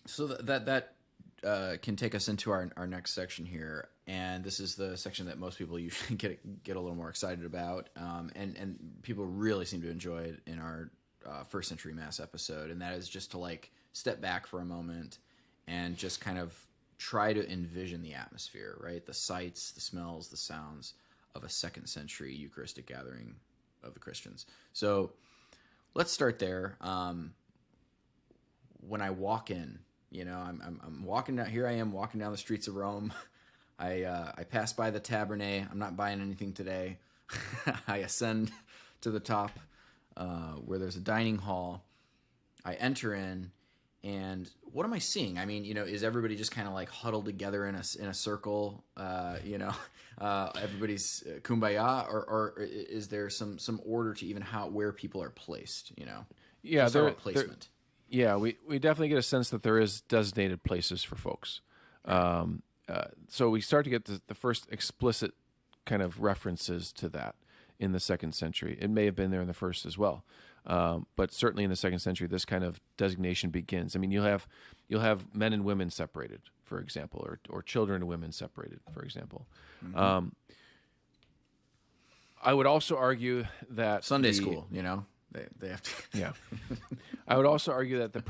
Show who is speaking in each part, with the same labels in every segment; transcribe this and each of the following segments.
Speaker 1: So that can take us into our next section here, and this is the section that most people usually get a little more excited about, and people really seem to enjoy it in our first century Mass episode, and that is just to like step back for a moment and just kind of try to envision the atmosphere, right? The sights, the smells, the sounds of a second century Eucharistic gathering of the Christians. So let's start there. When I walk in, I'm walking down. Here I am walking down the streets of Rome. I pass by the Tabernae. I'm not buying anything today. I ascend to the top where there's a dining hall. I enter in, and what am I seeing? I mean, is everybody just kind of like huddled together in a circle? Everybody's kumbaya, or is there some order to even where people are placed?
Speaker 2: Yeah,
Speaker 1: there placement.
Speaker 2: Yeah, we definitely get a sense that there is designated places for folks. So we start to get the first explicit kind of references to that in the second century. It may have been there in the first as well, but certainly in the second century, this kind of designation begins. I mean, you'll have men and women separated, for example, or children and women separated, for example. Mm-hmm. I would also argue that
Speaker 1: Sunday school, they have to.
Speaker 2: Yeah, I would also argue that the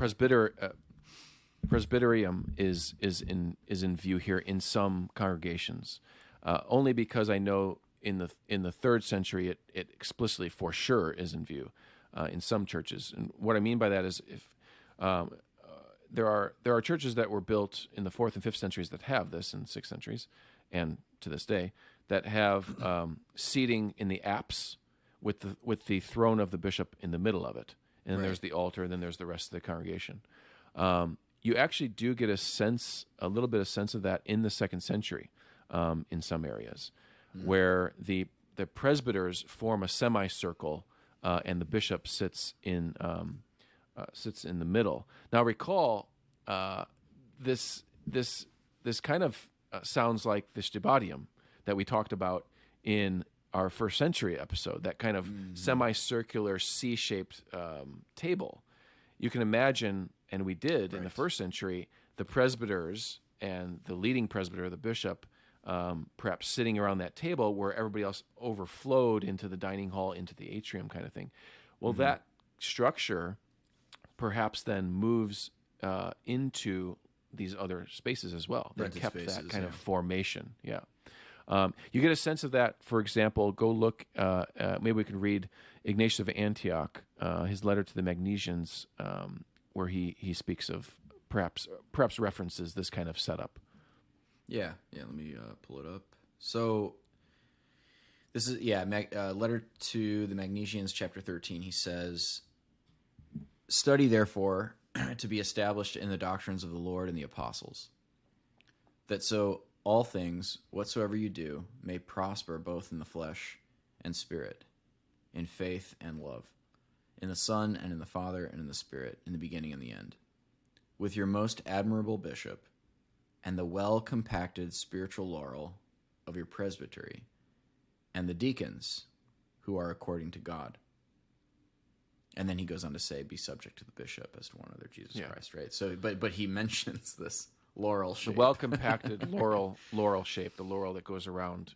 Speaker 2: presbyterium is in view here in some congregations, only because I know in the third century it explicitly for sure is in view in some churches. And what I mean by that is if there are churches that were built in the 4th and 5th centuries that have this, in 6th centuries, and to this day, that have seating in the apse with the throne of the bishop in the middle of it, and then there's the altar, and then there's the rest of the congregation. You actually do get a little bit of sense of that in the second century, in some areas, where the presbyters form a semicircle, and the bishop sits in the middle. Now, recall this kind of sounds like the stibadium that we talked about in our first century episode, that kind of semicircular C-shaped table. You can imagine, and we did in the first century, the presbyters and the leading presbyter, the bishop, perhaps sitting around that table where everybody else overflowed into the dining hall, into the atrium kind of thing. Well, that structure perhaps then moves into these other spaces as well. That kept spaces, that kind of formation. Yeah. You get a sense of that, for example, go look, maybe we can read Ignatius of Antioch, his letter to the Magnesians, where he speaks of, perhaps references this kind of setup.
Speaker 1: Yeah, let me pull it up. So this is, letter to the Magnesians, chapter 13. He says, "Study, therefore, to be established in the doctrines of the Lord and the apostles, that so all things, whatsoever you do, may prosper both in the flesh and spirit, in faith and love, in the Son and in the Father and in the Spirit, in the beginning and the end, with your most admirable bishop, and the well-compacted spiritual laurel of your presbytery, and the deacons who are according to God." And then he goes on to say, "Be subject to the bishop as to one other, Jesus Christ," right? So, but he mentions this laurel shape.
Speaker 2: The well-compacted laurel shape, the laurel that goes around,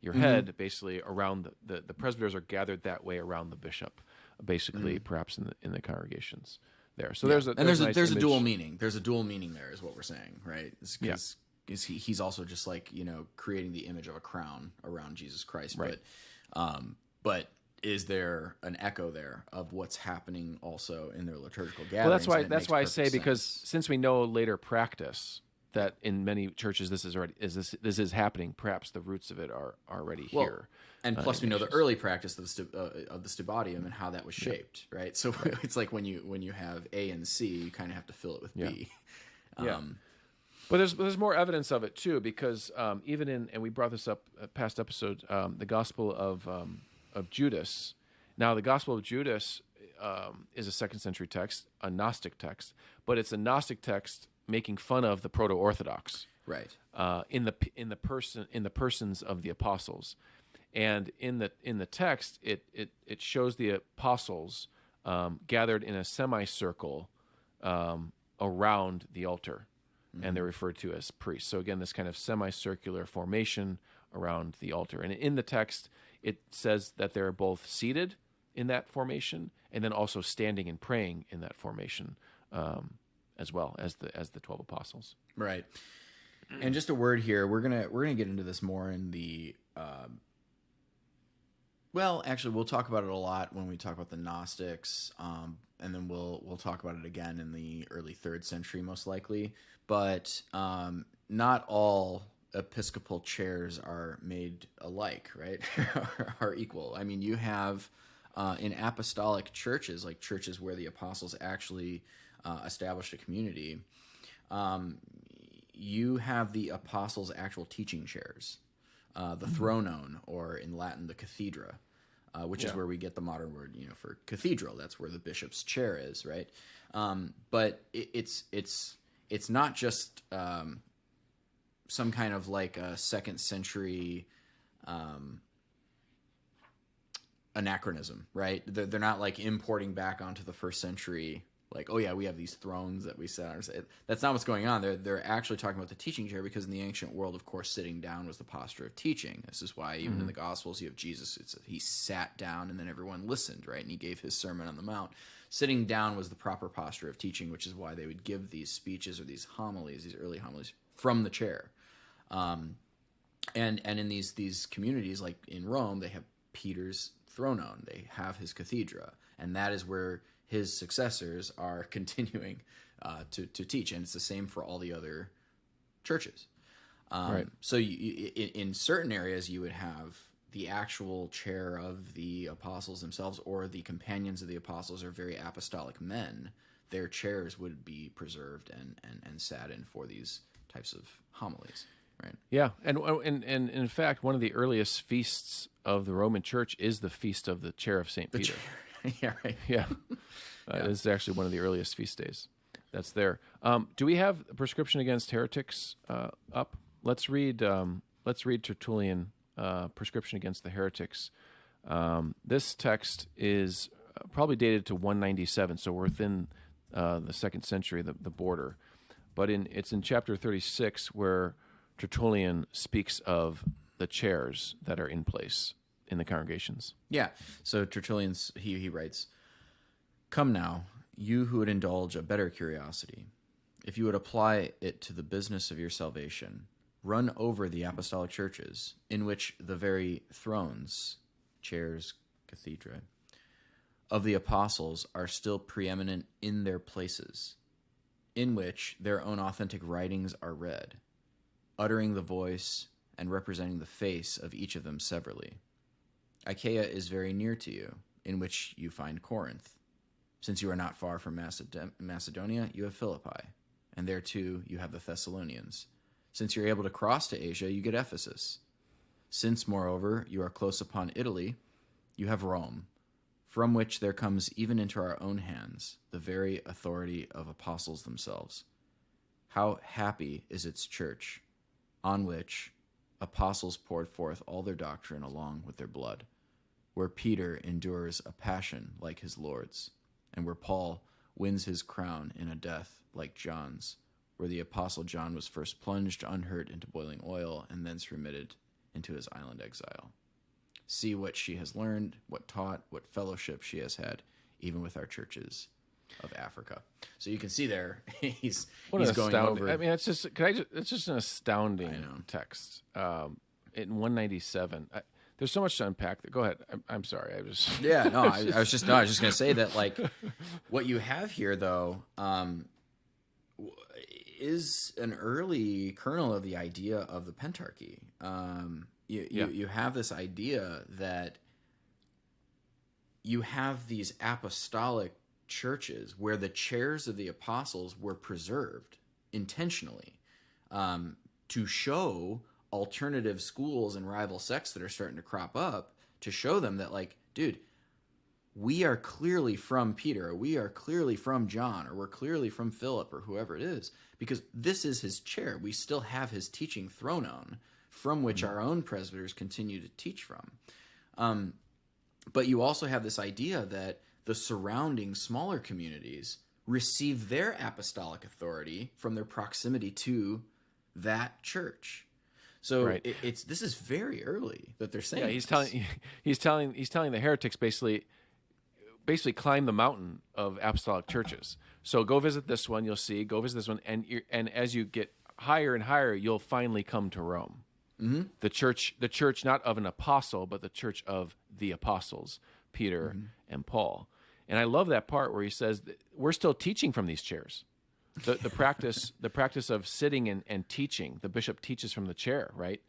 Speaker 2: your head, basically around the presbyters are gathered that way around the bishop, basically, perhaps in the congregations there. So there's a
Speaker 1: dual meaning. There's a dual meaning there, is what we're saying, right? Because he's also just like creating the image of a crown around Jesus Christ,
Speaker 2: right?
Speaker 1: But is there an echo there of what's happening also in their liturgical gatherings?
Speaker 2: Well, that's why I say, because since we know later practice that in many churches this is happening, perhaps the roots of it are already here.
Speaker 1: And plus, we know the early practice of the stibadium and how that was shaped, right? So it's like when you have A and C, you kind of have to fill it with B.
Speaker 2: But there's more evidence of it too, because even and we brought this up past episode, the Gospel of Judas. Now, the Gospel of Judas is a second century text, a Gnostic text, but it's a Gnostic text making fun of the proto-Orthodox,
Speaker 1: right?
Speaker 2: In the persons of the apostles, and in the text, it shows the apostles gathered in a semicircle around the altar, and they're referred to as priests. So again, this kind of semicircular formation around the altar. And in the text, it says that they're both seated in that formation and then also standing and praying in that formation, as well as the 12 apostles.
Speaker 1: Right. And just a word here, we're gonna get into this more in the well, actually, we'll talk about it a lot when we talk about the Gnostics, and then we'll talk about it again in the early 3rd century, most likely. But not all episcopal chairs are made alike, right? Are equal. I mean, you have in apostolic churches, like churches where the apostles actually established a community, you have the apostles' actual teaching chairs. The thronon, or in Latin, the cathedra, which is where we get the modern word, for cathedral. That's where the bishop's chair is, right? But it's not just some kind of like a 2nd century anachronism, right? They're not like importing back onto the 1st century. Like, oh yeah, we have these thrones that we sit on. That's not what's going on. They're actually talking about the teaching chair, because in the ancient world, of course, sitting down was the posture of teaching. This is why even in the Gospels you have Jesus. He sat down and then everyone listened, right? And he gave his Sermon on the Mount. Sitting down was the proper posture of teaching, which is why they would give these speeches or these homilies, these early homilies, from the chair. And in these communities, like in Rome, they have Peter's thronon. They have his cathedra, and that is where his successors are continuing to teach, and it's the same for all the other churches.
Speaker 2: Right.
Speaker 1: So in certain areas, you would have the actual chair of the apostles themselves, or the companions of the apostles, are very apostolic men. Their chairs would be preserved and sat in for these types of homilies. Right.
Speaker 2: Yeah, and in fact, one of the earliest feasts of the Roman Church is the feast of the chair of St. Peter.
Speaker 1: Yeah, right.
Speaker 2: Yeah. It's actually one of the earliest feast days that's there. Do we have a prescription against heretics up? Let's read Tertullian, prescription against the heretics. This text is probably dated to 197, so we're within the 2nd century, the border. But it's in chapter 36 where Tertullian speaks of the chairs that are in place in the congregations.
Speaker 1: Yeah. So Tertullian's he writes, "Come now, you who would indulge a better curiosity, if you would apply it to the business of your salvation, run over the apostolic churches, in which the very thrones, chairs, cathedra, of the apostles are still preeminent in their places, in which their own authentic writings are read, uttering the voice and representing the face of each of them severally. Achaia is very near to you, in which you find Corinth. Since you are not far from Macedonia, you have Philippi, and there too you have the Thessalonians. Since you're able to cross to Asia, you get Ephesus. Since, moreover, you are close upon Italy, you have Rome, from which there comes even into our own hands the very authority of apostles themselves. How happy is its church, on which apostles poured forth all their doctrine along with their blood, where Peter endures a passion like his Lord's, and where Paul wins his crown in a death like John's, where the apostle John was first plunged unhurt into boiling oil, and thence remitted into his island exile. See what she has learned, what taught, what fellowship she has had, even with our churches of Africa." So you can see there, he's going over.
Speaker 2: I mean, it's just an astounding text. In 197, there's so much to unpack. Go ahead. I'm sorry. I was just going to say that, like, what you have here though is an early kernel of the idea of the pentarchy. You have this idea that you have these apostolic churches where the chairs of the apostles were preserved intentionally, to show alternative schools and rival sects that are starting to crop up, to show them that, like, dude, we are clearly from Peter, or we are clearly from John, or we're clearly from Philip, or whoever it is, because this is his chair. We still have his teaching thronon, from which our own presbyters continue to teach from. But you also have this idea that the surrounding smaller communities
Speaker 1: receive their apostolic authority from their proximity to that church. So
Speaker 2: Right.
Speaker 1: this is very early that they're saying.
Speaker 2: Yeah, he's telling the heretics basically climb the mountain of apostolic churches. So go visit this one, you'll see. Go visit this one, and as you get higher and higher, you'll finally come to Rome. Mm-hmm. The church not of an apostle, but the church of the apostles, Peter and Paul. And I love that part where he says that we're still teaching from these chairs. The practice of sitting and teaching. The bishop teaches from the chair, right?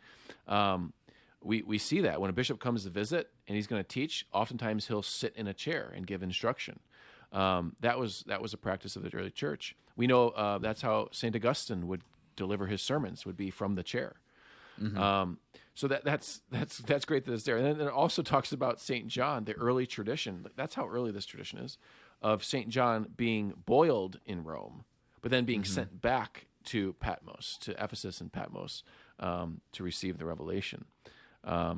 Speaker 2: We see that when a bishop comes to visit and he's going to teach. Oftentimes he'll sit in a chair and give instruction. That was a practice of the early church. We know that's how Saint Augustine would deliver his sermons, would be from the chair. Mm-hmm. So that's great that it's there. And then it also talks about Saint John, the early tradition. That's how early this tradition is, of Saint John being boiled in Rome, but then being sent back to Patmos, to Ephesus and Patmos, to receive the revelation.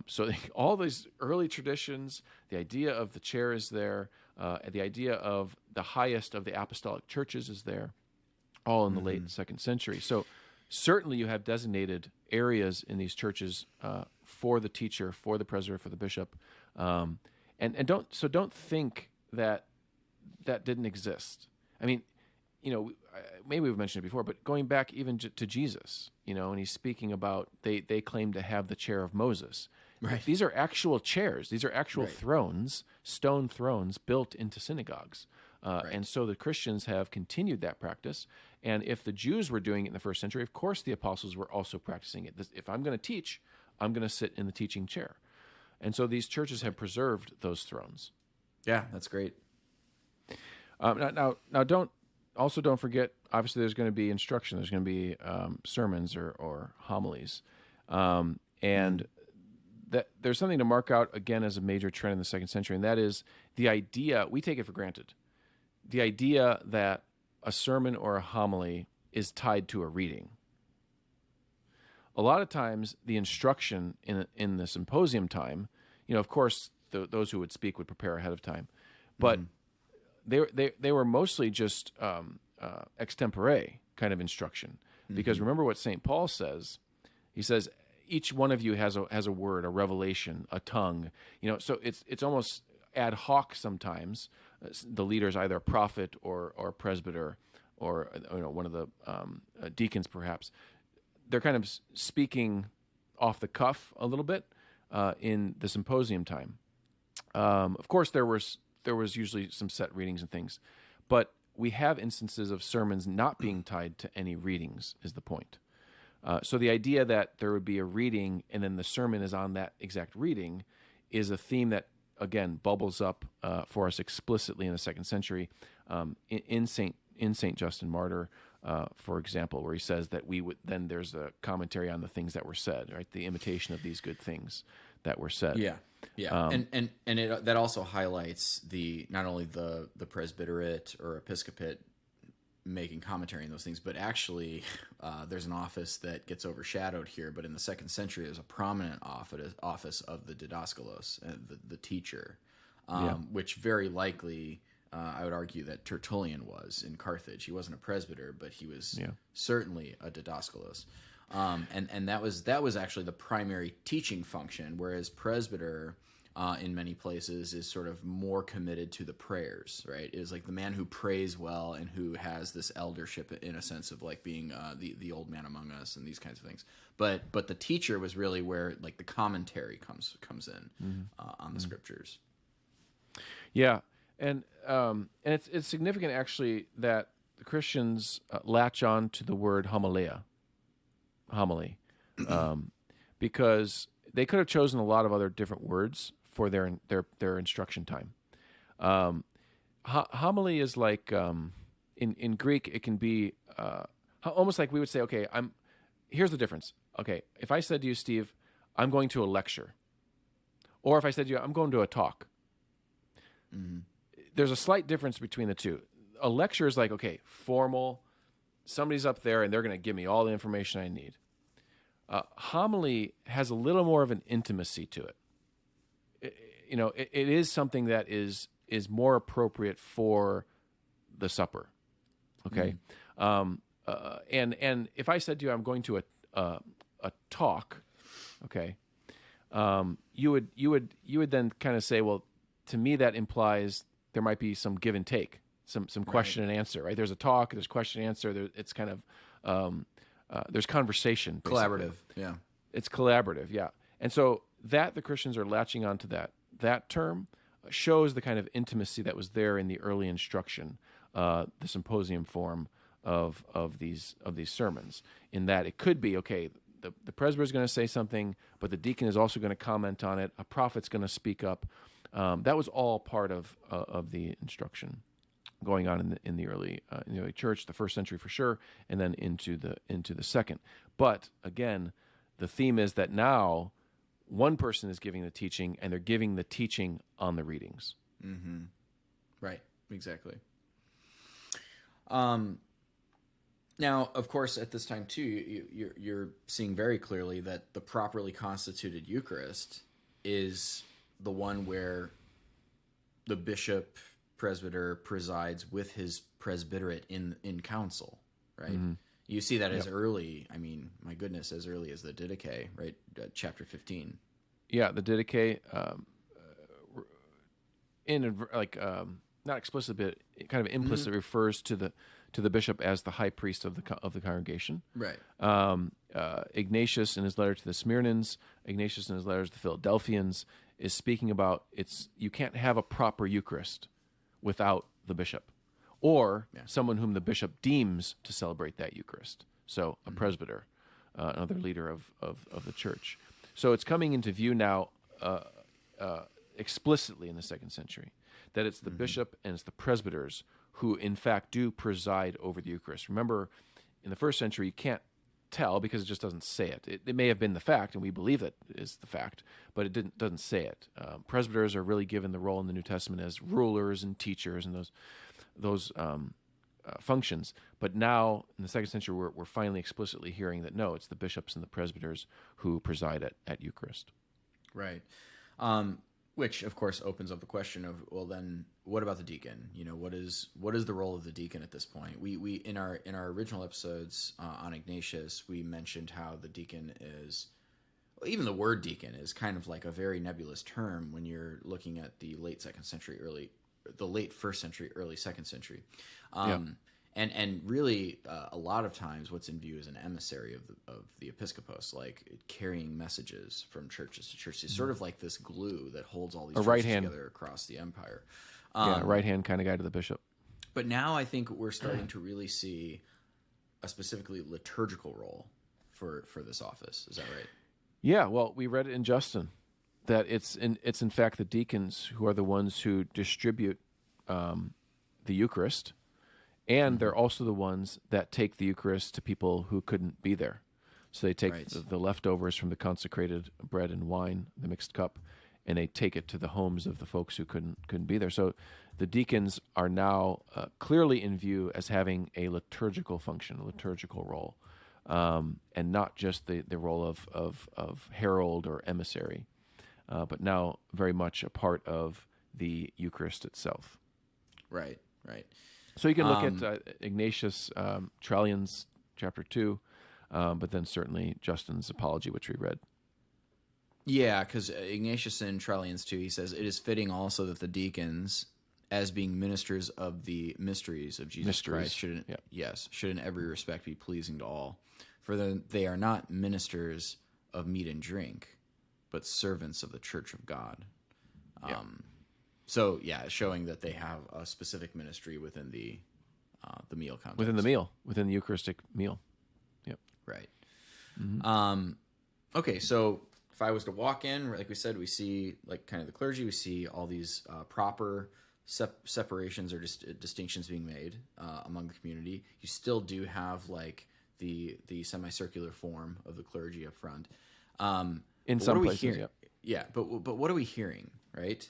Speaker 2: So all these early traditions, the idea of the chair is there, the idea of the highest of the apostolic churches is there, all in the late 2nd century. So certainly you have designated areas in these churches for the teacher, for the presbyter, for the bishop, and don't think that didn't exist. I mean, maybe we've mentioned it before, but going back even to Jesus, and he's speaking about they claim to have the chair of Moses.
Speaker 1: Right.
Speaker 2: These are actual chairs. These are actual
Speaker 1: right.
Speaker 2: thrones, stone thrones built into synagogues. And so the Christians have continued that practice. And if the Jews were doing it in the 1st century, of course the apostles were also practicing it. If I'm going to teach, I'm going to sit in the teaching chair. And so these churches have preserved those thrones.
Speaker 1: Yeah, that's great.
Speaker 2: Now don't forget, obviously there's going to be instruction. There's going to be sermons or homilies. And that there's something to mark out, again, as a major trend in the 2nd century, and that is the idea, we take it for granted, the idea that a sermon or a homily is tied to a reading. A lot of times, the instruction in the symposium time, of course, those who would speak would prepare ahead of time, but they were mostly just extempore kind of instruction. Because remember what St. Paul says. He says, each one of you has a word, a revelation, a tongue. So it's almost ad hoc sometimes. The leader is either a prophet or a presbyter or one of the deacons perhaps. They're kind of speaking off the cuff a little bit in the symposium time. Of course, there was usually some set readings and things, but we have instances of sermons not being tied to any readings is the point. So the idea that there would be a reading and then the sermon is on that exact reading is a theme that, again, bubbles up for us explicitly in the 2nd century in Saint Justin Martyr, for example, where he says that there's a commentary on the things that were said, right? The imitation of these good things that were said.
Speaker 1: Yeah. And that also highlights not only the presbyterate or episcopate making commentary on those things, but actually there's an office that gets overshadowed here. But in the 2nd century, there's a prominent office of the didaskalos, the teacher, which very likely, I would argue that Tertullian was in Carthage. He wasn't a presbyter, but he was certainly a didaskalos. And that was actually the primary teaching function, whereas presbyter in many places is sort of more committed to the prayers, right? Is like the man who prays well and who has this eldership in a sense of like being the old man among us and these kinds of things. But the teacher was really where like the commentary comes in on the scriptures. Yeah,
Speaker 2: and it's significant actually that the Christians latch on to the word homily, because they could have chosen a lot of other different words for their instruction time. Homily is like in Greek it can be almost like we would say, okay, here's the difference. Okay, if I said to you, Steve, I'm going to a lecture, or if I said to you, I'm going to a talk. There's a slight difference between the two. A lecture is like, okay, formal. Somebody's up there and they're going to give me all the information I need. Homily has a little more of an intimacy to it. It is something that is more appropriate for the supper, Okay, and if I said to you, I'm going to a talk, okay, you would then kind of say, well, to me that implies there might be some give and take, some question and answer, right? There's a talk, there's question and answer. It's kind of there's conversation, basically.
Speaker 1: Collaborative, yeah.
Speaker 2: It's collaborative, yeah. And so that the Christians are latching onto that term shows the kind of intimacy that was there in the early instruction, the symposium form of these sermons. In that it could be, okay, the presbyter is going to say something, but the deacon is also going to comment on it. A prophet's going to speak up. That was all part of the instruction going on in the early church, the first century for sure, and then into the second. But again, the theme is that now one person is giving the teaching, and they're giving the teaching on the readings.
Speaker 1: Mm-hmm. Right, exactly. Now, of course, at this time too, you're seeing very clearly that the properly constituted Eucharist is the one where the bishop, presbyter presides with his presbyterate in council, right? Mm-hmm. You see that as early, I mean, my goodness, as early as the Didache, right? Chapter 15.
Speaker 2: Yeah, the Didache, not explicit, but kind of implicit, refers to the bishop as the high priest of the congregation.
Speaker 1: Right.
Speaker 2: Ignatius in his letter to the Smyrnans, Ignatius in his letters to the Philadelphians is speaking about you can't have a proper Eucharist without the bishop, or someone whom the bishop deems to celebrate that Eucharist. So a presbyter, another leader of the church. So it's coming into view now explicitly in the second century that it's the bishop and it's the presbyters who in fact do preside over the Eucharist. Remember, in the first century, you can't tell because it just doesn't say it. It may have been the fact, and we believe that is the fact, but it doesn't say it. Presbyters are really given the role in the New Testament as rulers and teachers and those functions. But now, in the second century, we're finally explicitly hearing that no, it's the bishops and the presbyters who preside at Eucharist.
Speaker 1: Right. Which, of course, opens up the question of, well, then what about the deacon? You know, what is the role of the deacon at this point? We in our original episodes on Ignatius, we mentioned how the deacon is, well, even the word deacon is kind of like a very nebulous term when you're looking at the late first century, early second century. And really, a lot of times what's in view is an emissary of the episcopos, like carrying messages from churches to churches. It's sort of like this glue that holds all these churches together across the empire.
Speaker 2: Right-hand kind of guy to the bishop.
Speaker 1: But now I think we're starting to really see a specifically liturgical role for this office. Is that right?
Speaker 2: Yeah, well, we read it in Justin that it's in fact the deacons who are the ones who distribute the Eucharist. And they're also the ones that take the Eucharist to people who couldn't be there. So they take the leftovers from the consecrated bread and wine, the mixed cup, and they take it to the homes of the folks who couldn't be there. So the deacons are now clearly in view as having a liturgical function, a liturgical role, and not just the role of herald or emissary, but now very much a part of the Eucharist itself.
Speaker 1: Right, right.
Speaker 2: So you can look at Ignatius, Trallian's chapter 2, but then certainly Justin's apology, which we read.
Speaker 1: Yeah, because Ignatius in Trallian's 2, he says, it is fitting also that the deacons, as being ministers of the mysteries of Jesus Christ, should in every respect be pleasing to all. For they are not ministers of meat and drink, but servants of the church of God. So, showing that they have a specific ministry within the meal context.
Speaker 2: Within the Eucharistic meal. Yep.
Speaker 1: Right. Mm-hmm. Okay, so if I was to walk in, like we said, we see like kind of the clergy, we see all these proper separations or distinctions being made among the community. You still do have like the semicircular form of the clergy up front.
Speaker 2: In some places,
Speaker 1: but what are we hearing, right?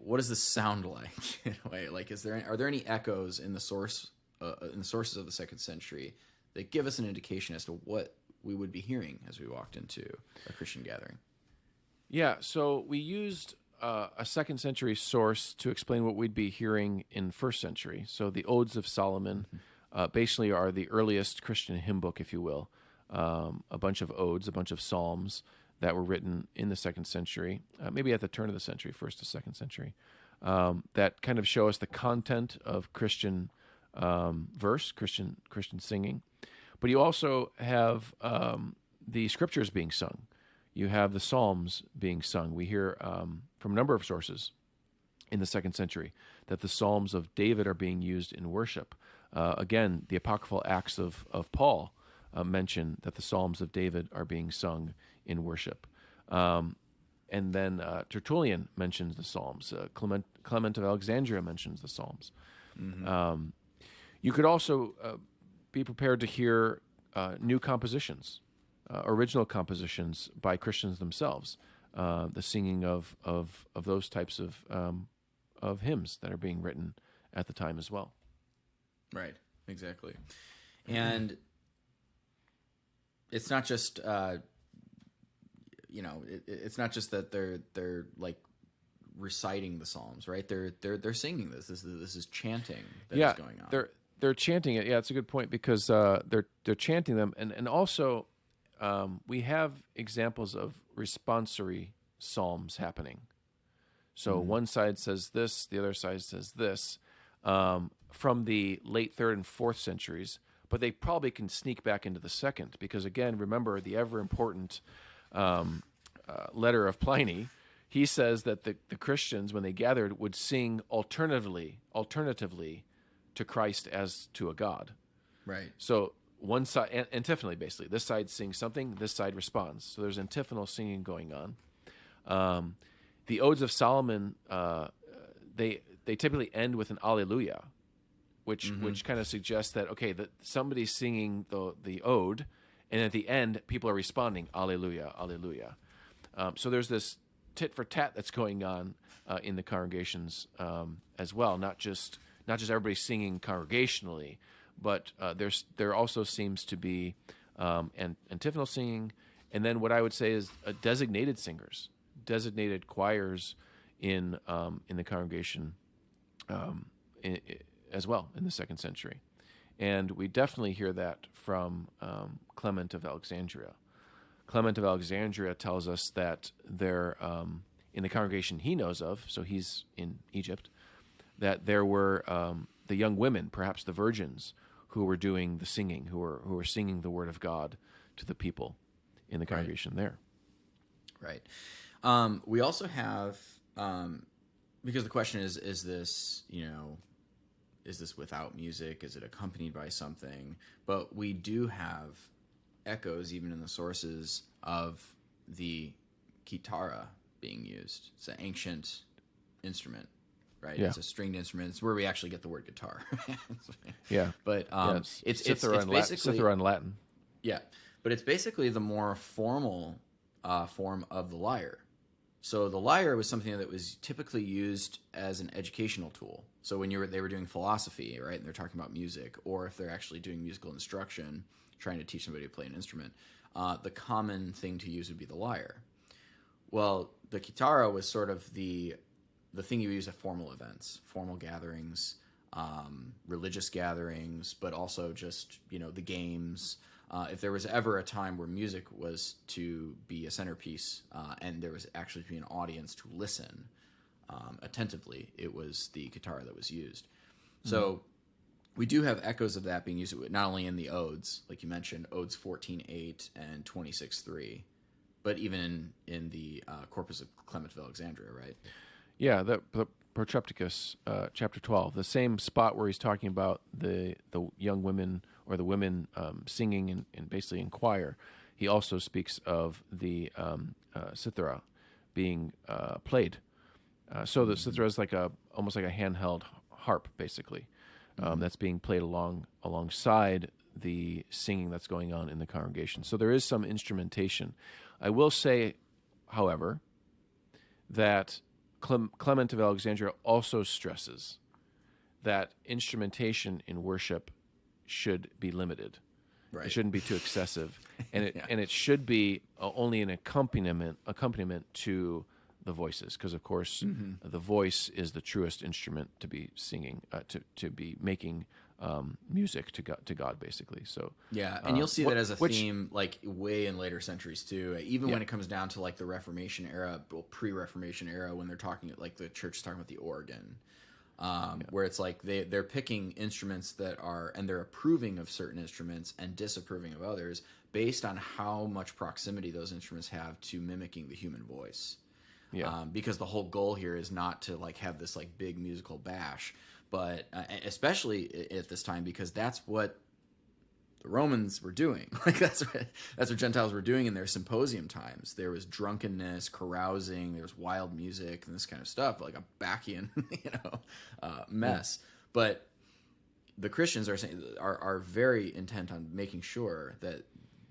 Speaker 1: What does this sound like in a way? Like, are there any echoes in the sources of the second century that give us an indication as to what we would be hearing as we walked into a Christian gathering?
Speaker 2: Yeah, so we used a second century source to explain what we'd be hearing in first century. So the Odes of Solomon basically are the earliest Christian hymn book, if you will. A bunch of odes, a bunch of psalms that were written in the second century, maybe at the turn of the century, first to second century, that kind of show us the content of Christian verse, Christian singing. But you also have the scriptures being sung. You have the Psalms being sung. We hear from a number of sources in the second century that the Psalms of David are being used in worship. Again, the apocryphal Acts of Paul mention that the Psalms of David are being sung in worship. And then Tertullian mentions the Psalms. Clement of Alexandria mentions the Psalms. Mm-hmm. You could also be prepared to hear new compositions, original compositions by Christians themselves, the singing of those types of hymns that are being written at the time as well.
Speaker 1: Right, exactly. And it's not just it's not just that they're like reciting the Psalms, right? They're singing this. This is chanting that is going on.
Speaker 2: They're chanting it. Yeah, it's a good point because they're chanting them, and also we have examples of responsory psalms happening. So one side says this, the other side says this, from the late 3rd and 4th centuries, but they probably can sneak back into the 2nd because, again, remember the ever-important letter of Pliny. He says that the Christians, when they gathered, would sing alternatively to Christ as to a God.
Speaker 1: Right.
Speaker 2: So one side, antiphonally, basically. This side sings something, this side responds. So there's antiphonal singing going on. The Odes of Solomon, they typically end with an Alleluia, which kind of suggests that, okay, that somebody's singing the ode, and at the end, people are responding, Alleluia, Alleluia. So there's this tit for tat that's going on in the congregations as well, not just everybody singing congregationally, but there also seems to be antiphonal singing, and then what I would say is designated singers, designated choirs in the congregation as well in the 2nd century, and we definitely hear that from Clement of Alexandria. Clement of Alexandria tells us that there, in the congregation he knows of, so he's in Egypt, that there were the young women, perhaps the virgins, who were doing the singing, who were singing the word of God to the people in the congregation there.
Speaker 1: Right. We also have, because the question is this, is this without music? Is it accompanied by something? But we do have echoes, even in the sources, of the kitara being used. It's an ancient instrument, right? Yeah. It's a stringed instrument. It's where we actually get the word guitar.
Speaker 2: Yeah.
Speaker 1: But it's basically
Speaker 2: Cithara in Latin.
Speaker 1: Yeah, but it's basically the more formal form of the lyre. So the lyre was something that was typically used as an educational tool. So when they were doing philosophy, right, and they're talking about music, or if they're actually doing musical instruction, trying to teach somebody to play an instrument, the common thing to use would be the lyre. Well, the kitara was sort of the thing you use at formal events, formal gatherings, religious gatherings, but also just, the games. If there was ever a time where music was to be a centerpiece and there was actually to be an audience to listen attentively, it was the kitara that was used. So we do have echoes of that being used not only in the odes, like you mentioned, odes 14:8 and 26:3, but even in the Corpus of Clement of Alexandria, right?
Speaker 2: Yeah, the Protrepticus, chapter 12, the same spot where he's talking about the young women or the women singing and basically in choir. He also speaks of the cithara being played. So the cithara is almost like a handheld harp, basically, that's being played alongside the singing that's going on in the congregation. So there is some instrumentation. I will say, however, that Clement of Alexandria also stresses that instrumentation in worship should be limited. Right. It shouldn't be too excessive, and it should be only an accompaniment to the voices, because of course the voice is the truest instrument to be singing, to be making music to God, basically. So
Speaker 1: yeah, and you'll see that as a theme, like way in later centuries too. Even when it comes down to like the Reformation era, pre-Reformation era, when they're talking, like the church is talking about the organ, where it's like they're picking instruments that are, and they're approving of certain instruments and disapproving of others based on how much proximity those instruments have to mimicking the human voice. Yeah. Because the whole goal here is not to like have this like big musical bash, but especially at this time, because that's what the Romans were doing. Like that's what Gentiles were doing in their symposium times. There was drunkenness, carousing, there was wild music and this kind of stuff, like a Bacchian, mess. Yeah. But the Christians are very intent on making sure that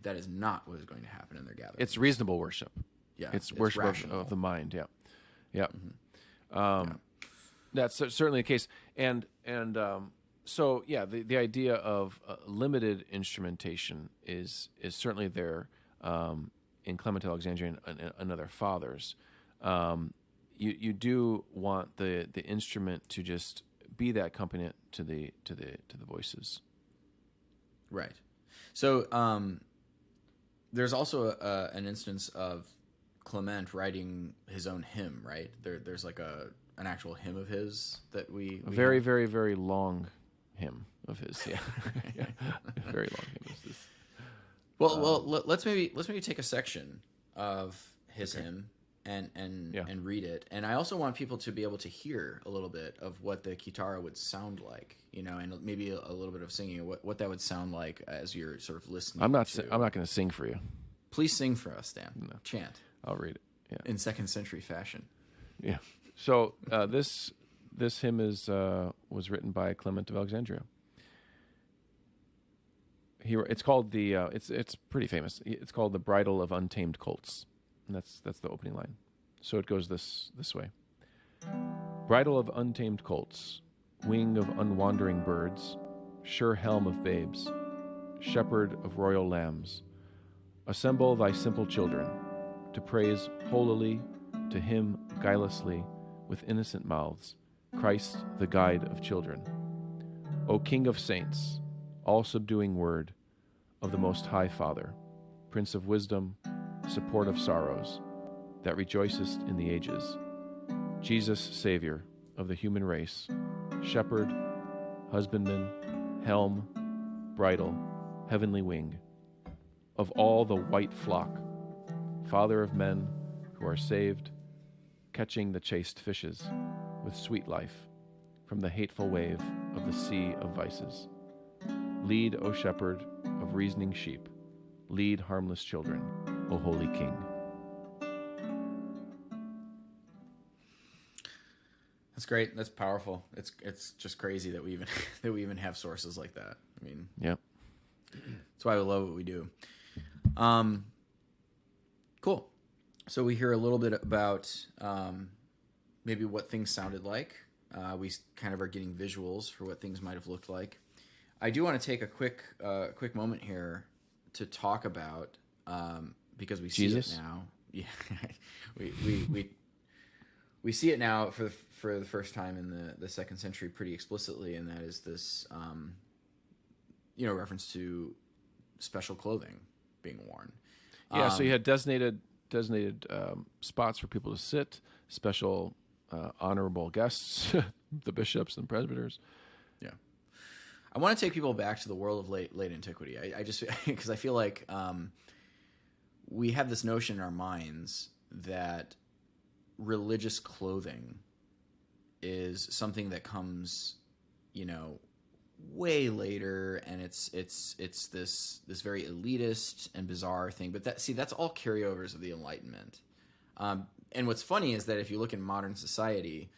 Speaker 1: that is not what is going to happen in their gathering.
Speaker 2: It's reasonable worship.
Speaker 1: Yeah,
Speaker 2: it's worship of the mind. Yeah, yeah. Mm-hmm. That's certainly the case. And so yeah, the idea of limited instrumentation is certainly there in Clement Alexandrian and other fathers. You do want the instrument to just be that accompaniment to the voices.
Speaker 1: Right. So there's also an instance of Clement writing his own hymn, right? There's like an actual hymn of his that we
Speaker 2: a very, very, very long hymn of his. Yeah, yeah. Very long hymn is this.
Speaker 1: Well, let's maybe take a section of his hymn and read it. And I also want people to be able to hear a little bit of what the kitara would sound like, and maybe a little bit of singing, what that would sound like as you're sort of listening.
Speaker 2: I'm not going to sing for you.
Speaker 1: Please sing for us, Dan.
Speaker 2: No.
Speaker 1: Chant.
Speaker 2: I'll read it. Yeah.
Speaker 1: In second century fashion.
Speaker 2: Yeah. So this hymn was written by Clement of Alexandria. It's called it's pretty famous. It's called the Bridal of Untamed Colts. And that's the opening line. So it goes this way. Bridle of untamed colts, wing of unwandering birds, sure helm of babes, shepherd of royal lambs, assemble thy simple children to praise holily, to hymn guilelessly with innocent mouths, Christ the guide of children. O King of saints, all-subduing word of the Most High Father, Prince of wisdom, support of sorrows, that rejoicest in the ages, Jesus, Savior of the human race, shepherd, husbandman, helm, bridle, heavenly wing, of all the white flock, Father of men who are saved, catching the chaste fishes with sweet life from the hateful wave of the sea of vices. Lead, O shepherd of reasoning sheep, lead harmless children, O Holy King.
Speaker 1: That's great. That's powerful. It's just crazy that we even have sources like that. I mean,
Speaker 2: yeah,
Speaker 1: that's why we love what we do. Cool. So we hear a little bit about maybe what things sounded like. We kind of are getting visuals for what things might have looked like. I do want to take a quick moment here to talk about because we see
Speaker 2: Jesus?
Speaker 1: it now. Yeah, we see it now for the first time in the second century pretty explicitly, and that is this reference to special clothing being worn.
Speaker 2: Yeah, so you had designated spots for people to sit, special honorable guests, the bishops and presbyters.
Speaker 1: Yeah, I want to take people back to the world of late antiquity. I just because I feel like we have this notion in our minds that religious clothing is something that comes, way later, and it's this very elitist and bizarre thing. But that's all carryovers of the Enlightenment. And what's funny is that if you look in modern society,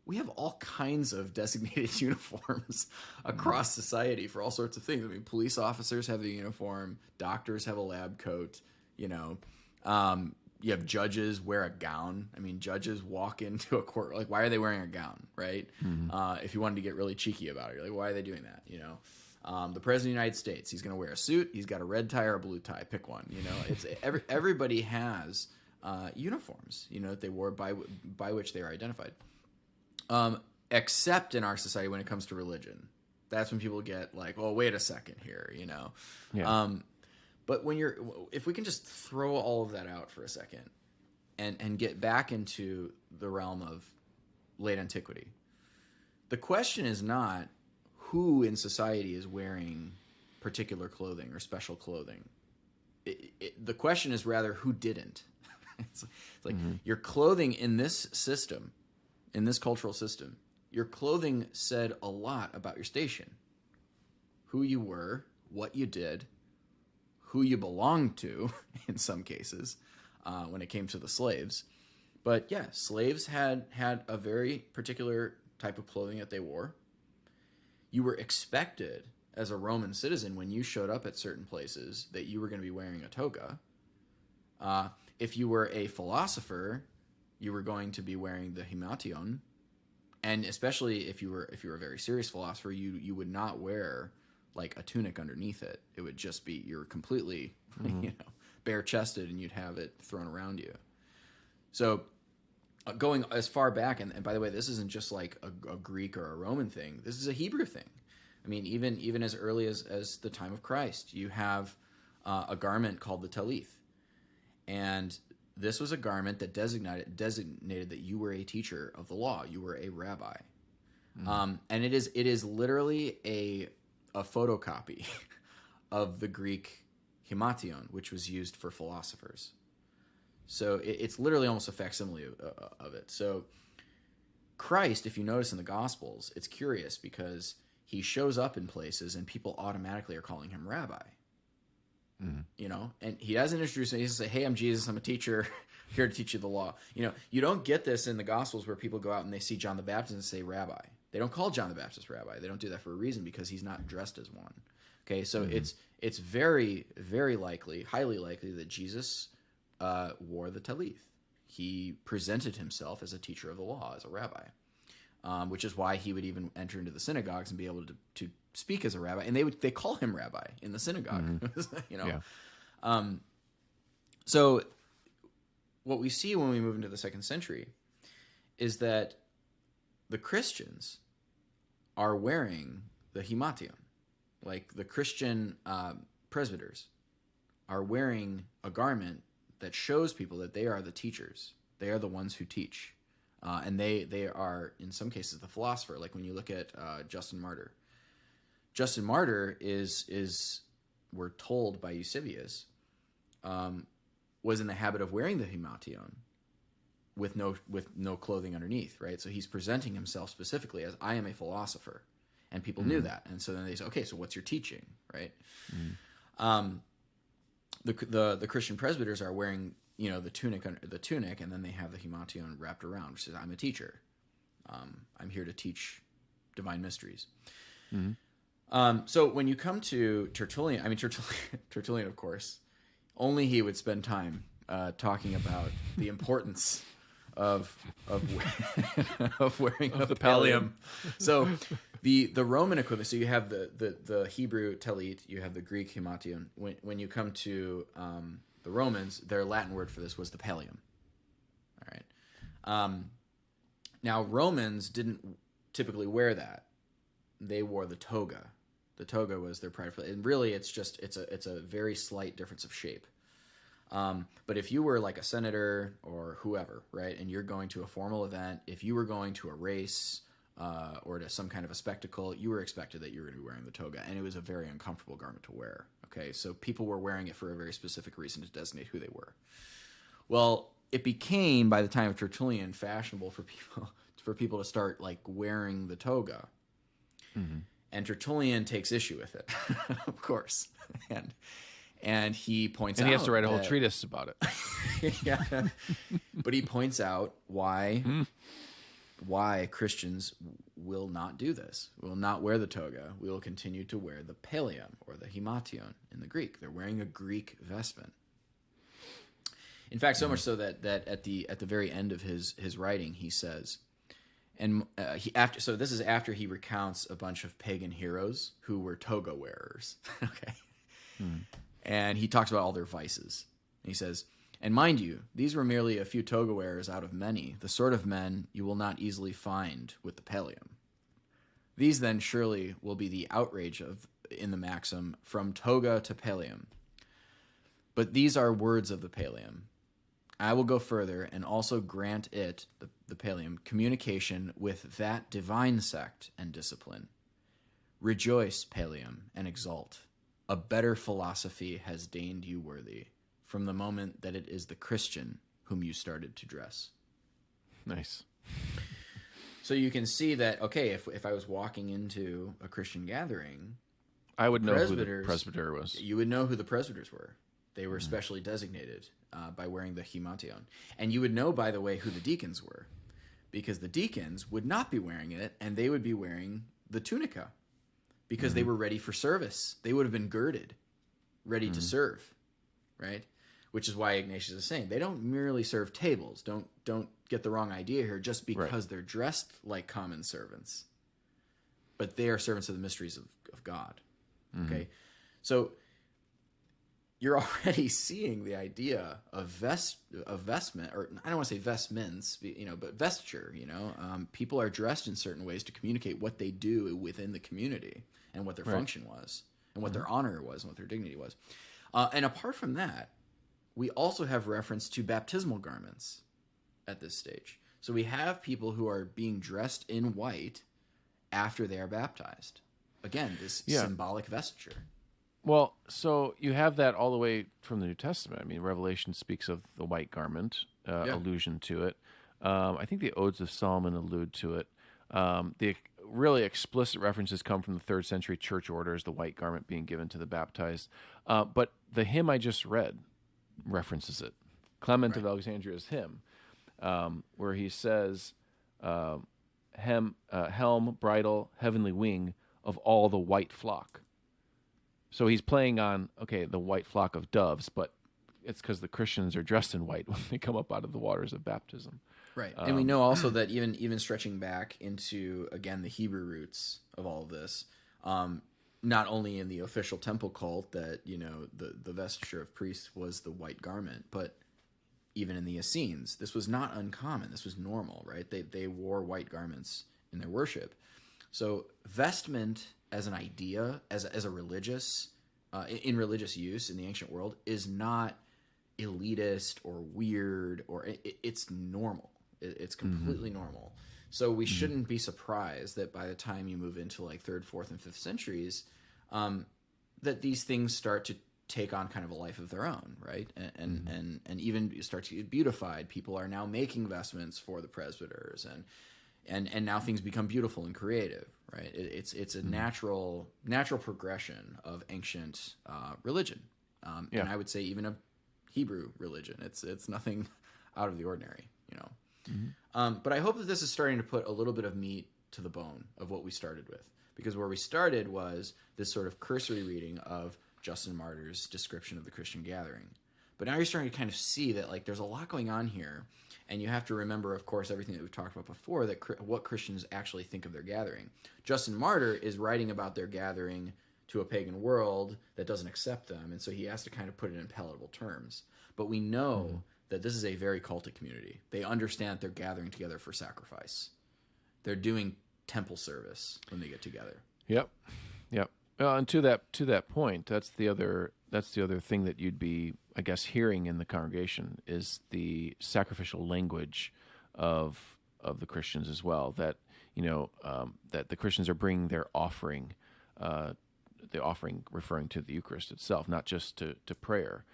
Speaker 1: we have all kinds of designated uniforms across society for all sorts of things. I mean, police officers have the uniform, doctors have a lab coat, you have judges wear a gown. I mean, judges walk into a court, like, why are they wearing a gown, right? Mm-hmm. If you wanted to get really cheeky about it, you're like, why are they doing that, The President of the United States, he's going to wear a suit, he's got a red tie or a blue tie, pick one, It's everybody has uniforms, that they wore by which they are identified. Except in our society when it comes to religion. That's when people get like, oh, wait a second here,
Speaker 2: Yeah.
Speaker 1: But if we can just throw all of that out for a second and get back into the realm of late antiquity, the question is not who in society is wearing particular clothing or special clothing. The question is rather who didn't. It's like your clothing in this system, in this cultural system, your clothing said a lot about your station, who you were, what you did, who you belonged to in some cases when it came to the slaves. But yeah, slaves had a very particular type of clothing that they wore. You were expected as a Roman citizen when you showed up at certain places that you were going to be wearing a toga. If you were a philosopher, you were going to be wearing the himation. And especially if you were a very serious philosopher, you would not wear like a tunic underneath it. It would just be you're completely bare chested, and you'd have it thrown around you. So going as far back, and by the way, this isn't just like a Greek or a Roman thing. This is a Hebrew thing. I mean, even as early as the time of Christ, you have a garment called the talith, and this was a garment that designated that you were a teacher of the law. You were a rabbi. And it is literally a photocopy of the Greek himation, which was used for philosophers. So it's literally almost a facsimile of it. So Christ, if you notice in the Gospels, it's curious because he shows up in places and people automatically are calling him rabbi. And he doesn't introduce him. He doesn't say, hey, I'm Jesus, I'm a teacher, here to teach you the law. You don't get this in the Gospels where people go out and they see John the Baptist and say rabbi. They don't call John the Baptist rabbi. They don't do that for a reason because he's not dressed as one. Okay, so it's very, very likely, highly likely that Jesus wore the talith. He presented himself as a teacher of the law, as a rabbi, which is why he would even enter into the synagogues and be able to speak as a rabbi, and they call him rabbi in the synagogue. So what we see when we move into the 2nd century is that the Christians are wearing the himation, like the Christian presbyters are wearing a garment that shows people that they are the teachers. They are the ones who teach, and they are in some cases the philosopher. Like when you look at Justin Martyr. Justin Martyr is we're told by Eusebius, was in the habit of wearing the himation with no clothing underneath, right? So he's presenting himself specifically as I am a philosopher, and people knew that, and so then they say, okay, so what's your teaching, right? The Christian presbyters are wearing the tunic, and then they have the himation wrapped around, which says I'm a teacher, I'm here to teach divine mysteries. So when you come to Tertullian, Tertullian, of course, only he would spend time talking about the importance of wearing the pallium. So the Roman equivalent. So you have the Hebrew talit, you have the Greek himation. When you come to the Romans, their Latin word for this was the pallium. All right. Now Romans didn't typically wear that. They wore the toga. The toga was their pride, and really, it's a very slight difference of shape. But if you were like a senator or whoever, right, and you're going to a formal event, if you were going to a race or to some kind of a spectacle, you were expected that you were going to be wearing the toga, and it was a very uncomfortable garment to wear. Okay, so people were wearing it for a very specific reason to designate who they were. Well, it became by the time of Tertullian fashionable for people to start like wearing the toga. And Tertullian takes issue with it, of course, and he points out,
Speaker 2: and he has to write a whole treatise about it.
Speaker 1: Yeah, but he points out why Christians will not do this. Will not wear the toga. We will continue to wear the pallium or the himation in the Greek. They're wearing a Greek vestment. In fact, so much so that at the very end of his writing, he says. And so this is after he recounts a bunch of pagan heroes who were toga wearers. Okay, and he talks about all their vices. And he says, And mind you, these were merely a few toga wearers out of many, the sort of men you will not easily find with the pallium. These then surely will be the outrage in the maxim, from toga to pallium. But these are words of the pallium. I will go further and also grant it, the pallium, communication with that divine sect and discipline. Rejoice, pallium, and exult. A better philosophy has deigned you worthy, from the moment that it is the Christian whom you started to dress.
Speaker 2: Nice.
Speaker 1: So you can see that, okay, if I was walking into a Christian gathering,
Speaker 2: I would know who the presbyter was.
Speaker 1: You would know who the presbyters were. They were specially designated by wearing the himation. And you would know, by the way, who the deacons were, because the deacons would not be wearing it, and they would be wearing the tunica, because they were ready for service. They would have been girded, ready to serve, right? Which is why Ignatius is saying they don't merely serve tables. Don't get the wrong idea here, just because they're dressed like common servants, but they are servants of the mysteries of God. Okay, so you're already seeing the idea of vestment, or I don't want to say vestments, but vesture. People are dressed in certain ways to communicate what they do within the community and what their function was, and what their honor was, and what their dignity was. And apart from that, we also have reference to baptismal garments at this stage. So we have people who are being dressed in white after they are baptized. Again, this symbolic vesture.
Speaker 2: Well, so you have that all the way from the New Testament. I mean, Revelation speaks of the white garment, allusion to it. I think the Odes of Solomon allude to it. The really explicit references come from the 3rd century church orders, the white garment being given to the baptized. But the hymn I just read references it. Clement of Alexandria's hymn, where he says, helm, bridle, heavenly wing of all the white flock. So he's playing on, the white flock of doves, but it's because the Christians are dressed in white when they come up out of the waters of baptism.
Speaker 1: Right. And we know also that even stretching back into, again, the Hebrew roots of all of this, not only in the official temple cult that, the vesture of priests was the white garment, but even in the Essenes, this was not uncommon. This was normal, right? They wore white garments in their worship. So vestment as an idea, as a religious, in religious use in the ancient world, is not elitist or weird, or it's normal. It's completely normal. So we shouldn't be surprised that by the time you move into like 3rd, 4th, and 5th centuries, that these things start to take on kind of a life of their own, right? And even start to get beautified. People are now making vestments for the presbyters, and now things become beautiful and creative, right? It's a natural progression of ancient religion, and I would say even of Hebrew religion. It's nothing out of the ordinary, But I hope that this is starting to put a little bit of meat to the bone of what we started with, because where we started was this sort of cursory reading of Justin Martyr's description of the Christian gathering. But now you're starting to kind of see that there's a lot going on here, and you have to remember, of course, everything that we've talked about before, that what Christians actually think of their gathering. Justin Martyr is writing about their gathering to a pagan world that doesn't accept them, and so he has to kind of put it in palatable terms. But we know that this is a very cultic community. They understand that they're gathering together for sacrifice. They're doing temple service when they get together.
Speaker 2: Yep. And to that point, that's the other thing that you'd be, I guess, hearing in the congregation is the sacrificial language of the Christians as well. That that the Christians are bringing their offering, the offering referring to the Eucharist itself, not just to prayer.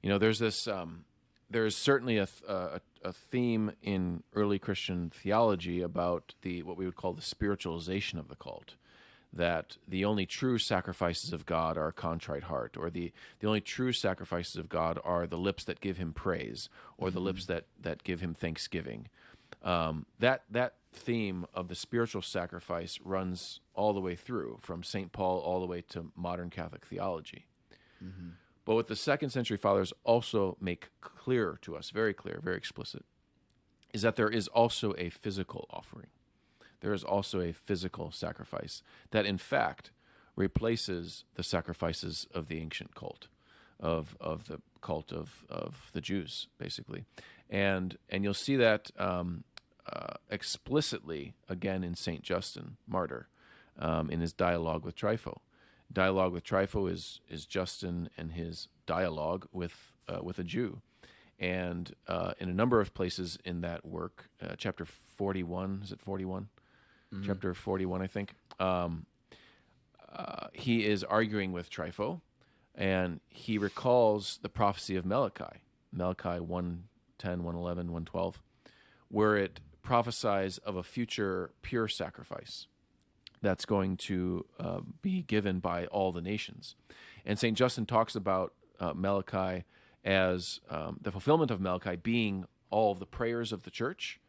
Speaker 2: There's this. There's certainly a theme in early Christian theology about what we would call the spiritualization of the cult. That the only true sacrifices of God are a contrite heart, or the only true sacrifices of God are the lips that give him praise, or the lips that give him thanksgiving. That theme of the spiritual sacrifice runs all the way through, from St. Paul all the way to modern Catholic theology. But what the 2nd century fathers also make clear to us, very clear, very explicit, is that there is also a physical offering. There is also a physical sacrifice that, in fact, replaces the sacrifices of the ancient cult. of the cult of the Jews, basically, and you'll see that explicitly again in Saint Justin, martyr, in his dialogue with Trypho. Dialogue with Trypho is Justin and his dialogue with a Jew, and in a number of places in that work, chapter 41, is it 41? Mm-hmm. Chapter 41, I think. He is arguing with Trypho, and he recalls the prophecy of Malachi 1:10, 1:11, 1:12, where it prophesies of a future pure sacrifice that's going to be given by all the nations. And St. Justin talks about Malachi as the fulfillment of Malachi being all of the prayers of the church,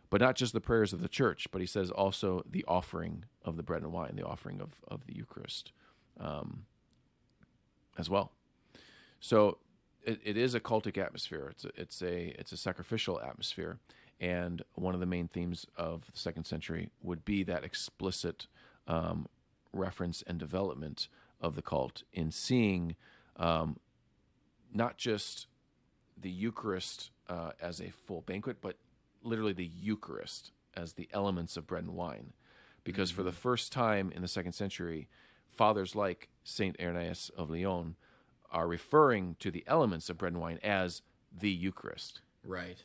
Speaker 2: but not just the prayers of the church, but he says also the offering of the bread and wine, the offering of the Eucharist as well. So it is a cultic atmosphere. It's a sacrificial atmosphere, and one of the main themes of the 2nd century would be that explicit reference and development of the cult in seeing not just the Eucharist as a full banquet, but literally the Eucharist as the elements of bread and wine. Because for the first time in the 2nd century, fathers like Saint Irenaeus of Lyon are referring to the elements of bread and wine as the Eucharist.
Speaker 1: Right.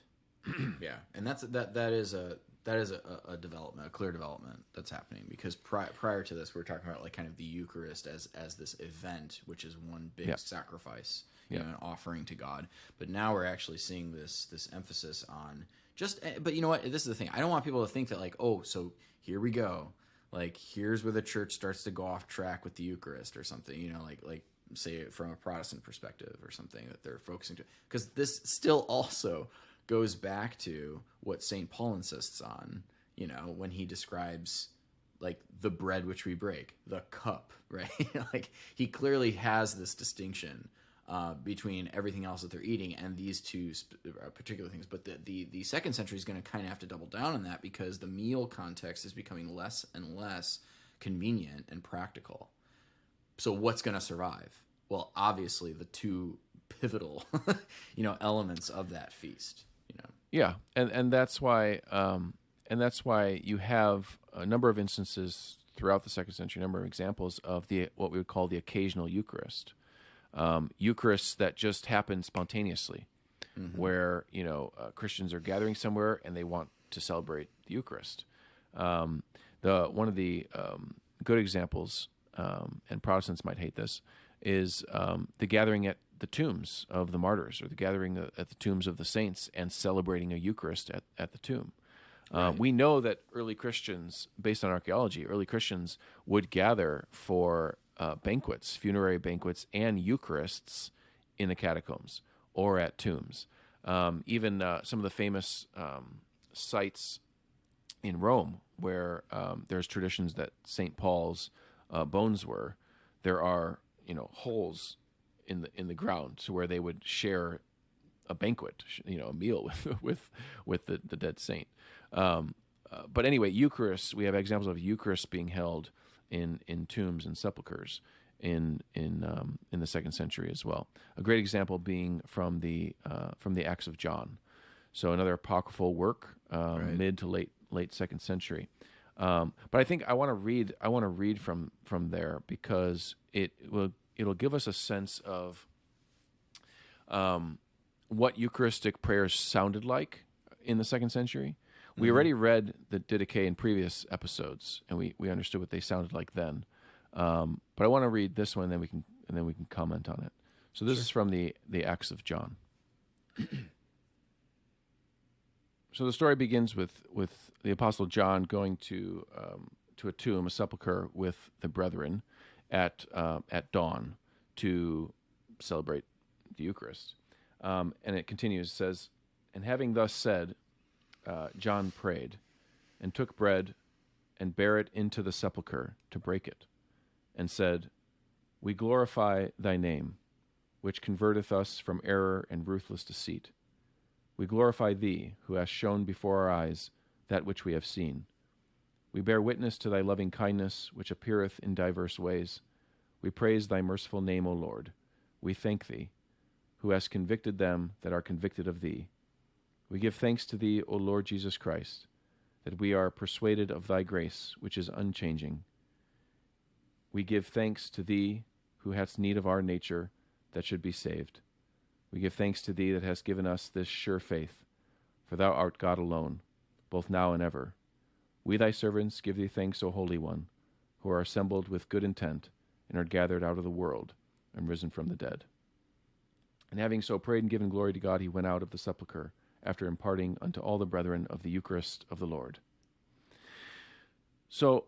Speaker 1: Yeah, and that is a development, a clear development that's happening, because prior to this, we were talking about like kind of the Eucharist as this event, which is one big sacrifice, you know, an offering to God. But now we're actually seeing this emphasis on but you know what? This is the thing. I don't want people to think that like, oh, so here we go. Like, here's where the church starts to go off track with the Eucharist or something, you know, like say from a Protestant perspective or something that they're focusing to. Because this still also goes back to what St. Paul insists on, you know, when he describes like the bread which we break, the cup, right? Like, he clearly has this distinction between everything else that they're eating and these two particular things. But the 2nd century is going to kind of have to double down on that, because the meal context is becoming less and less convenient and practical. So what's going to survive? Well, obviously the two pivotal, you know, elements of that feast. You know.
Speaker 2: Yeah, and that's why you have a number of instances throughout the 2nd century, a number of examples of what we would call the occasional Eucharist. Eucharists that just happen spontaneously, where, you know, Christians are gathering somewhere and they want to celebrate the Eucharist. One of the good examples, and Protestants might hate this, is the gathering at the tombs of the martyrs, or the gathering at the tombs of the saints and celebrating a Eucharist at the tomb. Right. We know that early Christians, based on archaeology, early Christians would gather for banquets, funerary banquets, and Eucharists in the catacombs or at tombs. Even some of the famous sites in Rome where there's traditions that St. Paul's bones were, there are, you know, holes in the ground to where they would share a banquet, you know, a meal with the dead saint. But anyway, Eucharist, we have examples of Eucharist being held in tombs and sepulchres in the 2nd century as well. A great example being from the Acts of John, so another apocryphal work, right. Mid to late 2nd century. But I think I want to read from there, because it'll give us a sense of what Eucharistic prayers sounded like in the 2nd century. We already read the Didache in previous episodes, and we understood what they sounded like then. But I want to read this one, and then we can comment on it. So this is from the Acts of John. So the story begins with the Apostle John going to a tomb, a sepulcher, with the brethren at dawn to celebrate the Eucharist. And it continues, it says, "And having thus said, John prayed, and took bread, and bare it into the sepulchre to break it, and said, We glorify thy name, which converteth us from error and ruthless deceit. We glorify thee, who hast shown before our eyes that which we have seen. We bear witness to thy loving kindness, which appeareth in diverse ways. We praise thy merciful name, O Lord. we thank thee, who hast convicted them that are convicted of thee. We give thanks to thee, O Lord Jesus Christ, that we are persuaded of thy grace, which is unchanging. We give thanks to thee, who hadst need of our nature, that should be saved. We give thanks to thee that hast given us this sure faith, for thou art God alone, both now and ever. We thy servants give thee thanks, O Holy One, who are assembled with good intent, and are gathered out of the world, and risen from the dead. And having so prayed and given glory to God, he went out of the sepulchre, after imparting unto all the brethren of the Eucharist of the Lord. So,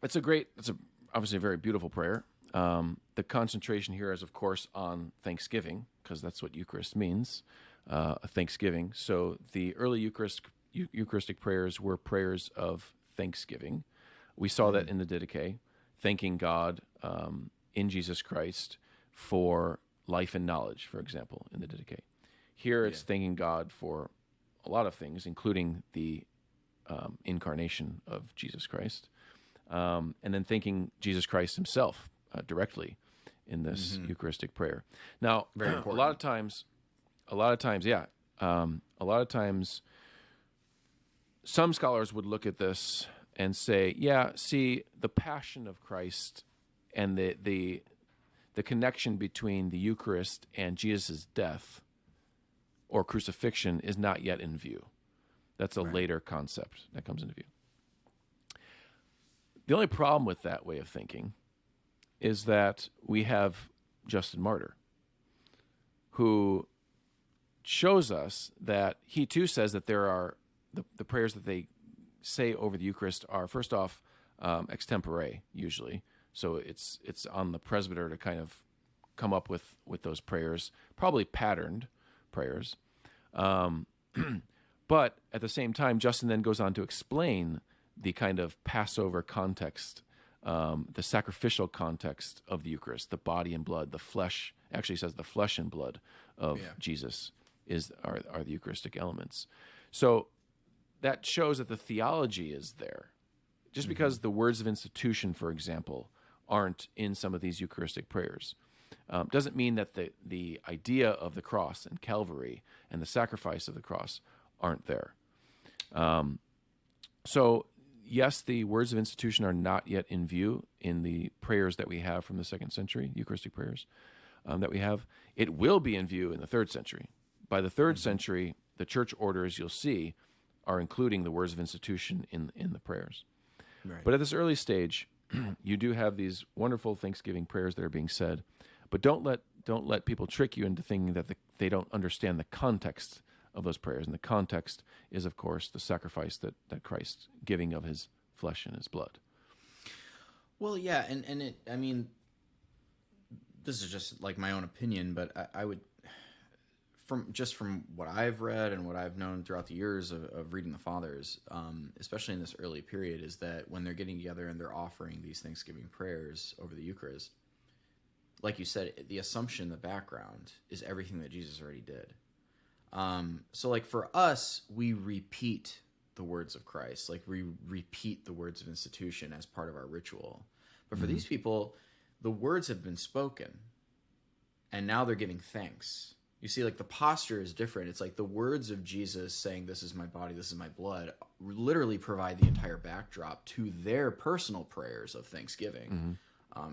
Speaker 2: it's obviously a very beautiful prayer. The concentration here is, of course, on thanksgiving, because that's what Eucharist means, a thanksgiving. So the early Eucharistic prayers were prayers of thanksgiving. We saw that in the Didache, thanking God in Jesus Christ for life and knowledge, for example, in the Didache. Here it's thanking God for a lot of things, including the incarnation of Jesus Christ, and then thanking Jesus Christ himself directly in this Eucharistic prayer. Now,
Speaker 1: Very important.
Speaker 2: a lot of times, some scholars would look at this and say, see, the passion of Christ and the connection between the Eucharist and Jesus' death or crucifixion is not yet in view. That's a later concept that comes into view. The only problem with that way of thinking is that we have Justin Martyr, who shows us that he too says that there are the prayers that they say over the Eucharist are, first off, extempore, usually. So it's on the presbyter to kind of come up with those prayers, probably patterned prayers. But at the same time, Justin then goes on to explain the kind of Passover context, the sacrificial context of the Eucharist, the body and blood, the flesh. Actually says the flesh and blood of Jesus are the Eucharistic elements. So that shows that the theology is there. Just because the words of institution, for example, aren't in some of these Eucharistic prayers, doesn't mean that the idea of the cross and Calvary and the sacrifice of the cross aren't there. So, yes, the words of institution are not yet in view in the prayers that we have from the 2nd century, Eucharistic prayers that we have. It will be in view in the 3rd century. By the 3rd century, the church orders, you'll see, are including the words of institution in the prayers. Right. But at this early stage, you do have these wonderful thanksgiving prayers that are being said, but don't let people trick you into thinking that they don't understand the context of those prayers. And the context is, of course, the sacrifice that Christ giving of his flesh and his blood.
Speaker 1: Well, yeah, and it, I mean, this is just like my own opinion, but I would, from what I've read and what I've known throughout the years of reading the Fathers, especially in this early period, is that when they're getting together and they're offering these Thanksgiving prayers over the Eucharist, like you said, the assumption in the background is everything that Jesus already did. So like for us, we repeat the words of Christ, like we repeat the words of institution as part of our ritual. But for these people, the words have been spoken, and now they're giving thanks. You see, like the posture is different. It's like the words of Jesus saying, "This is my body, this is my blood," literally provide the entire backdrop to their personal prayers of thanksgiving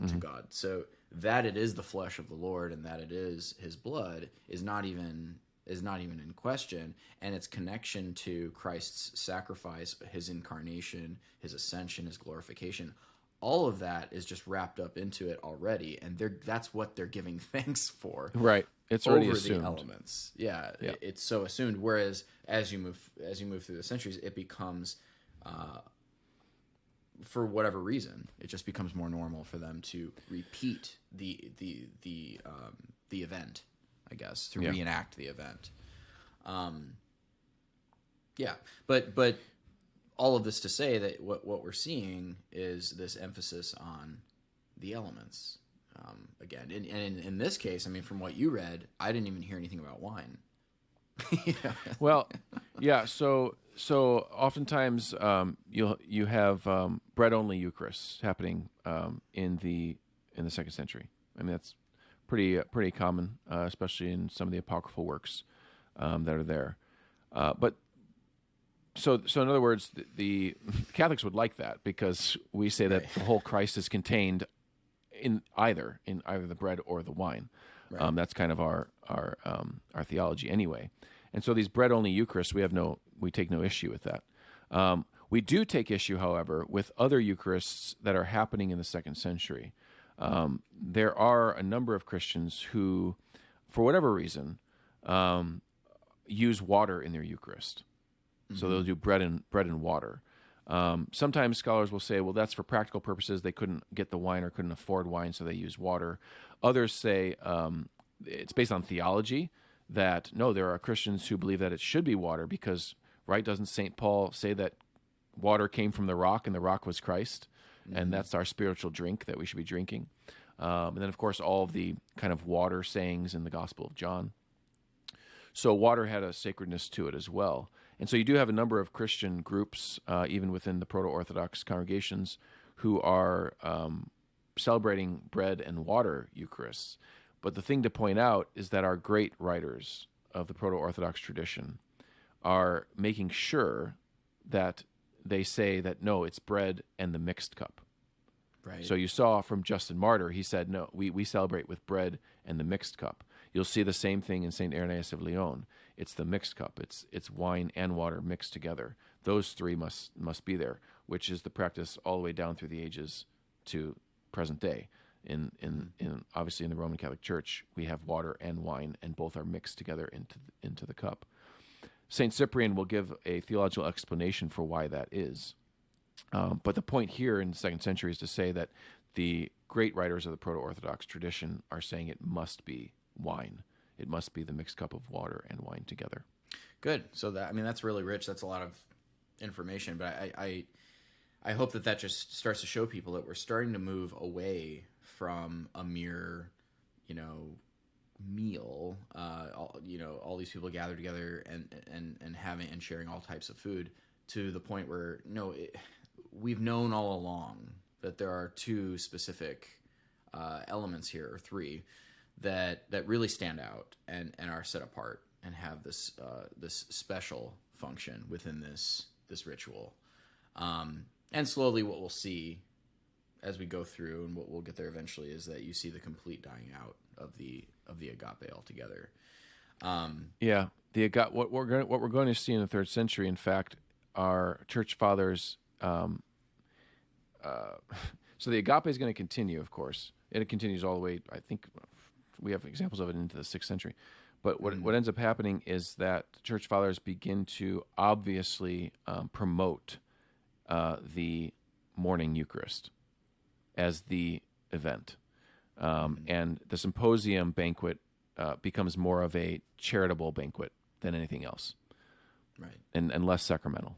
Speaker 1: to God. So that it is the flesh of the Lord and that it is his blood is not even in question, and its connection to Christ's sacrifice, his incarnation, his ascension, his glorification, all of that is just wrapped up into it already, and that's what they're giving thanks for.
Speaker 2: Right. It's already
Speaker 1: over
Speaker 2: assumed.
Speaker 1: The elements. Yeah, it's so assumed. Whereas as you move through the centuries, it becomes, for whatever reason, it just becomes more normal for them to repeat the event, I guess, to reenact the event. But all of this to say that what we're seeing is this emphasis on the elements. Again, and in this case, I mean, from what you read, I didn't even hear anything about wine.
Speaker 2: Well, yeah. So oftentimes you have bread only Eucharists happening in the 2nd century. I mean, pretty common, especially in some of the apocryphal works that are there. But so in other words, the Catholics would like that, because we say that the whole Christ is contained in either the bread or the wine. Right. That's kind of our theology anyway. And so these bread-only Eucharists, we take no issue with that. We do take issue, however, with other Eucharists that are happening in the 2nd century. There are a number of Christians who, for whatever reason, use water in their Eucharist. Mm-hmm. So they'll do bread and water. Sometimes scholars will say, well, that's for practical purposes. They couldn't get the wine or couldn't afford wine, so they use water. Others say it's based on theology, that no, there are Christians who believe that it should be water because, right, doesn't St. Paul say that water came from the rock and the rock was Christ? Mm-hmm. And that's our spiritual drink that we should be drinking. And then, of course, all of the kind of water sayings in the Gospel of John. So water had a sacredness to it as well. And so you do have a number of Christian groups, even within the Proto-Orthodox congregations, who are celebrating bread and water Eucharists. But the thing to point out is that our great writers of the Proto-Orthodox tradition are making sure that they say that, no, it's bread and the mixed cup. Right. So you saw from Justin Martyr, he said, no, we celebrate with bread and the mixed cup. You'll see the same thing in St. Irenaeus of Lyon. It's the mixed cup. It's wine and water mixed together. Those three must be there, which is the practice all the way down through the ages to present day. In obviously in the Roman Catholic Church, we have water and wine, and both are mixed together into the cup. St. Cyprian will give a theological explanation for why that is. But the point here in the 2nd century is to say that the great writers of the Proto-Orthodox tradition are saying it must be wine. It must be the mixed cup of water and wine together.
Speaker 1: Good. So that's really rich. That's a lot of information. But I hope that just starts to show people that we're starting to move away from a mere, meal. All these people gather together and having and sharing all types of food, to the point where we've known all along that there are two specific elements here, or three, that really stand out and are set apart and have this special function within this ritual. And slowly what we'll see as we go through, and what we'll get there eventually, is that you see the complete dying out of the agape altogether.
Speaker 2: The agape. What we're going to see in the 3rd century, in fact, are church fathers. So the agape is going to continue, of course. It continues all the way. I think we have examples of it into the 6th century. But what ends up happening is that church fathers begin to obviously promote the morning Eucharist as the event. And the symposium banquet becomes more of a charitable banquet than anything else. Right. And less sacramental.